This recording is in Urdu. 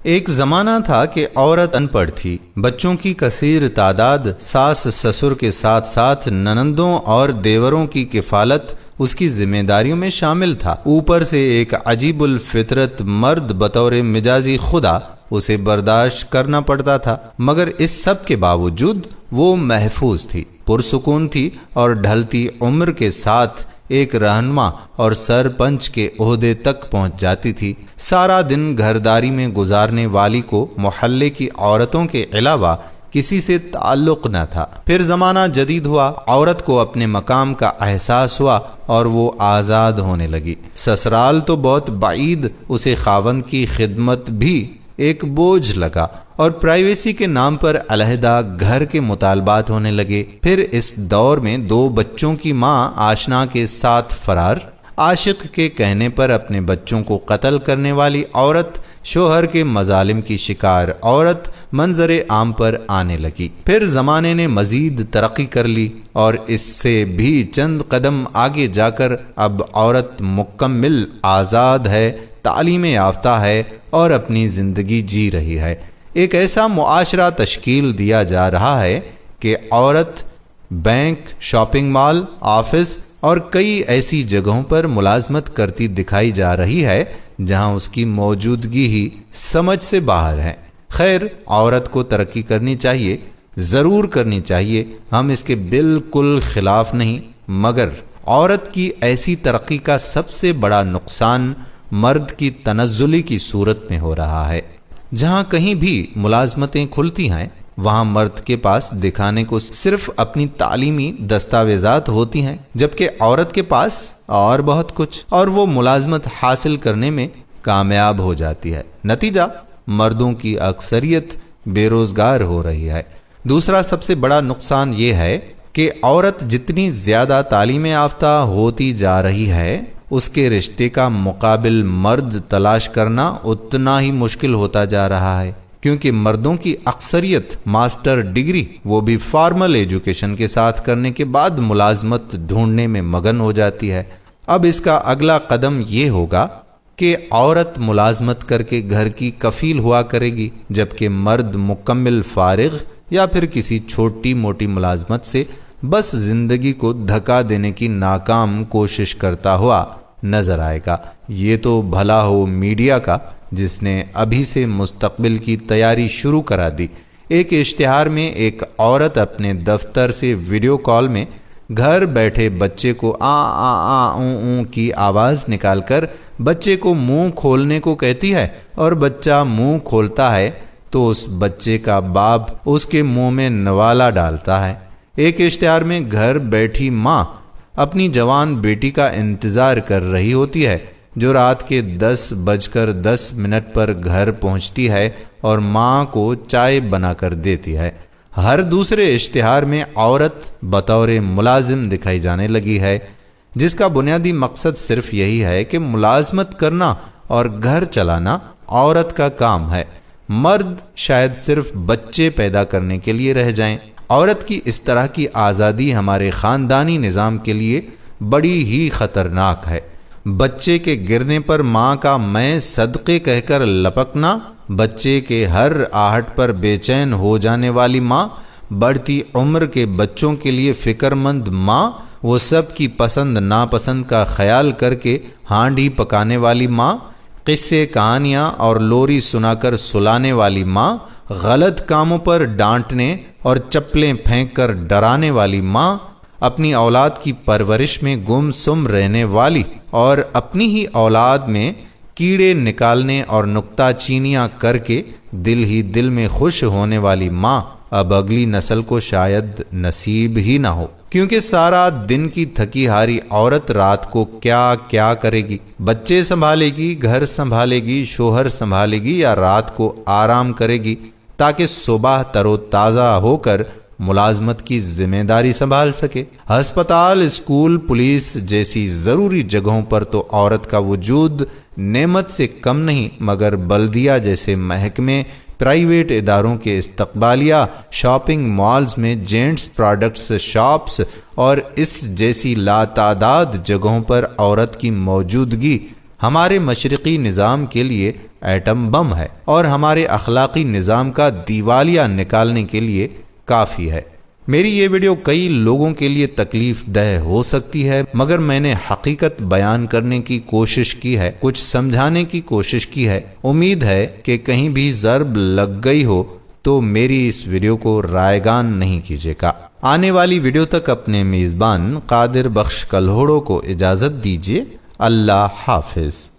ایک زمانہ تھا کہ عورت ان پڑھ تھی، بچوں کی کثیر تعداد، ساس سسر کے ساتھ ساتھ ننندوں اور دیوروں کی کفالت اس کی ذمہ داریوں میں شامل تھا۔ اوپر سے ایک عجیب الفطرت مرد بطور مجازی خدا اسے برداشت کرنا پڑتا تھا، مگر اس سب کے باوجود وہ محفوظ تھی، پرسکون تھی اور ڈھلتی عمر کے ساتھ ایک رہنما اور سرپنچ کے عہدے تک پہنچ جاتی تھی۔ سارا دن گھرداری میں گزارنے والی کو محلے کی عورتوں کے علاوہ کسی سے تعلق نہ تھا۔ پھر زمانہ جدید ہوا، عورت کو اپنے مقام کا احساس ہوا اور وہ آزاد ہونے لگی۔ سسرال تو بہت بعید، اسے خاوند کی خدمت بھی ایک بوجھ لگا اور پرائیویسی کے نام پر علیحدہ گھر کے مطالبات ہونے لگے۔ پھر اس دور میں 2 بچوں کی ماں آشنا کے ساتھ فرار، عاشق کے کہنے پر اپنے بچوں کو قتل کرنے والی عورت، شوہر کے مظالم کی شکار عورت منظر عام پر آنے لگی۔ پھر زمانے نے مزید ترقی کر لی اور اس سے بھی چند قدم آگے جا کر اب عورت مکمل آزاد ہے، تعلیم یافتہ ہے اور اپنی زندگی جی رہی ہے۔ ایک ایسا معاشرہ تشکیل دیا جا رہا ہے کہ عورت بینک، شاپنگ مال، آفس اور کئی ایسی جگہوں پر ملازمت کرتی دکھائی جا رہی ہے جہاں اس کی موجودگی ہی سمجھ سے باہر ہے۔ خیر، عورت کو ترقی کرنی چاہیے، ضرور کرنی چاہیے، ہم اس کے بالکل خلاف نہیں، مگر عورت کی ایسی ترقی کا سب سے بڑا نقصان مرد کی تنزلی کی صورت میں ہو رہا ہے۔ جہاں کہیں بھی ملازمتیں کھلتی ہیں وہاں مرد کے پاس دکھانے کو صرف اپنی تعلیمی دستاویزات ہوتی ہیں، جبکہ عورت کے پاس اور بہت کچھ، اور وہ ملازمت حاصل کرنے میں کامیاب ہو جاتی ہے۔ نتیجہ، مردوں کی اکثریت بے روزگار ہو رہی ہے۔ دوسرا سب سے بڑا نقصان یہ ہے کہ عورت جتنی زیادہ تعلیم یافتہ ہوتی جا رہی ہے، اس کے رشتے کا مقابل مرد تلاش کرنا اتنا ہی مشکل ہوتا جا رہا ہے، کیونکہ مردوں کی اکثریت ماسٹر ڈگری، وہ بھی فارمل ایجوکیشن کے ساتھ کرنے کے بعد ملازمت ڈھونڈنے میں مگن ہو جاتی ہے۔ اب اس کا اگلا قدم یہ ہوگا کہ عورت ملازمت کر کے گھر کی کفیل ہوا کرے گی، جبکہ مرد مکمل فارغ یا پھر کسی چھوٹی موٹی ملازمت سے بس زندگی کو دھکا دینے کی ناکام کوشش کرتا ہوا نظر آئے گا۔ یہ تو بھلا ہو میڈیا کا، جس نے ابھی سے مستقبل کی تیاری شروع کرا دی۔ ایک اشتہار میں ایک عورت اپنے دفتر سے ویڈیو کال میں گھر بیٹھے بچے کو آ آ آ اوں اوں کی آواز نکال کر بچے کو منہ کھولنے کو کہتی ہے، اور بچہ منہ کھولتا ہے تو اس بچے کا باپ اس کے منہ میں نوالا ڈالتا ہے۔ ایک اشتہار میں گھر بیٹھی ماں اپنی جوان بیٹی کا انتظار کر رہی ہوتی ہے، جو رات کے 10:10 پر گھر پہنچتی ہے اور ماں کو چائے بنا کر دیتی ہے۔ ہر دوسرے اشتہار میں عورت بطور ملازم دکھائی جانے لگی ہے، جس کا بنیادی مقصد صرف یہی ہے کہ ملازمت کرنا اور گھر چلانا عورت کا کام ہے، مرد شاید صرف بچے پیدا کرنے کے لیے رہ جائیں۔ عورت کی اس طرح کی آزادی ہمارے خاندانی نظام کے لیے بڑی ہی خطرناک ہے۔ بچے کے گرنے پر ماں کا میں صدقے کہہ کر لپکنا، بچے کے ہر آہٹ پر بے چین ہو جانے والی ماں، بڑھتی عمر کے بچوں کے لیے فکر مند ماں، وہ سب کی پسند ناپسند کا خیال کر کے ہانڈی پکانے والی ماں، قصے کہانیاں اور لوری سنا کر سلانے والی ماں، غلط کاموں پر ڈانٹنے اور چپلیں پھینک کر ڈرانے والی ماں، اپنی اولاد کی پرورش میں گم سم رہنے والی اور اپنی ہی اولاد میں کیڑے نکالنے اور نکتہ چینیاں کر کے دل ہی دل میں خوش ہونے والی ماں اب اگلی نسل کو شاید نصیب ہی نہ ہو، کیونکہ سارا دن کی تھکی ہاری عورت رات کو کیا کیا کرے گی؟ بچے سنبھالے گی، گھر سنبھالے گی، شوہر سنبھالے گی، یا رات کو آرام کرے گی تاکہ صبح تر و تازہ ہو کر ملازمت کی ذمہ داری سنبھال سکے؟ ہسپتال، اسکول، پولیس جیسی ضروری جگہوں پر تو عورت کا وجود نعمت سے کم نہیں، مگر بلدیہ جیسے محکمے، پرائیویٹ اداروں کے استقبالیہ، شاپنگ مالز میں جینٹس پروڈکٹس شاپس اور اس جیسی لاتعداد جگہوں پر عورت کی موجودگی ہمارے مشرقی نظام کے لیے ایٹم بم ہے اور ہمارے اخلاقی نظام کا دیوالیہ نکالنے کے لیے کافی ہے۔ میری یہ ویڈیو کئی لوگوں کے لیے تکلیف دہ ہو سکتی ہے، مگر میں نے حقیقت بیان کرنے کی کوشش کی ہے، کچھ سمجھانے کی کوشش کی ہے۔ امید ہے کہ کہیں بھی ضرب لگ گئی ہو تو میری اس ویڈیو کو رائیگان نہیں کیجیے گا۔ آنے والی ویڈیو تک اپنے میزبان قادر بخش کلہوڑو کو اجازت دیجیے۔ اللہ حافظ۔